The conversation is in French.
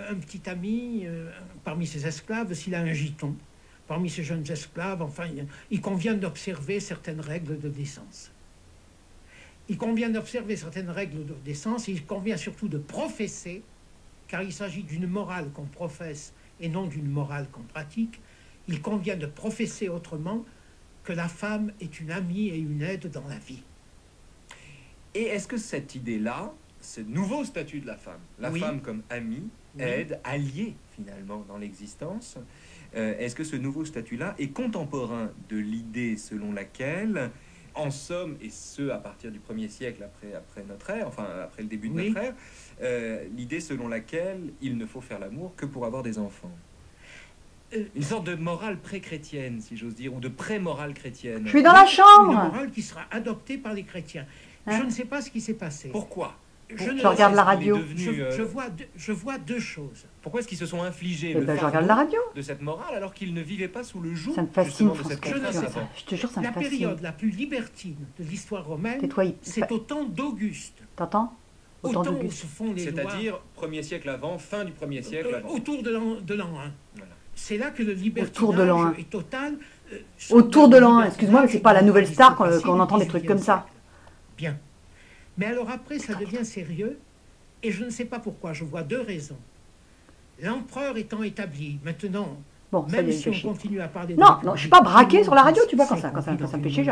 un petit ami, parmi ses esclaves, s'il a un giton, parmi ces jeunes esclaves, enfin, il convient d'observer certaines règles de décence. Il convient d'observer certaines règles de décence, il convient surtout de professer, car il s'agit d'une morale qu'on professe et non d'une morale qu'on pratique. Il convient de professer autrement que la femme est une amie et une aide dans la vie. Et est-ce que cette idée-là, ce nouveau statut de la Oui. femme comme amie, Oui. aide, alliée finalement dans l'existence, est-ce que ce nouveau statut-là est contemporain de l'idée selon laquelle, en somme, et ce à partir du 1er siècle après notre ère, enfin après le début de Oui. notre ère, l'idée selon laquelle il ne faut faire l'amour que pour avoir des enfants? Une sorte de morale pré-chrétienne, si j'ose dire, ou de pré-morale chrétienne. Je suis dans la Une chambre. morale qui sera adoptée par les chrétiens. Hein? Je ne sais pas ce qui s'est passé. Pourquoi? Je regarde la radio. Je vois deux choses. Pourquoi est-ce qu'ils se sont infligés Eh le ben, je fardeau regarde la radio. de cette morale alors qu'ils ne vivaient pas sous le joug Ça me fascine, justement de cette France Je ne contrainte sais pas. avant? Je te jure, ça me La fascine. période la plus libertine de l'histoire romaine, Tais-toi, c'est au temps d'Auguste. T'entends? Au Autant temps de où bus. se font les lois. C'est-à-dire 1er siècle avant, fin du 1er siècle avant. Autour de l'an 1. Voilà. C'est là que le Autour de l'an 1. libertinage est total. Autour de l'an 1, excuse-moi, mais c'est pas la nouvelle star qu'on entend des trucs comme ça. Bien. Mais alors après, ça devient sérieux, et je ne sais pas pourquoi. Je vois deux raisons. L'empereur étant établi, maintenant, Bon, ça y même est, si il me on fait chier. continue à parler... Non, non, je suis pas braqué sur la radio, tu vois, quand ça me fait chier.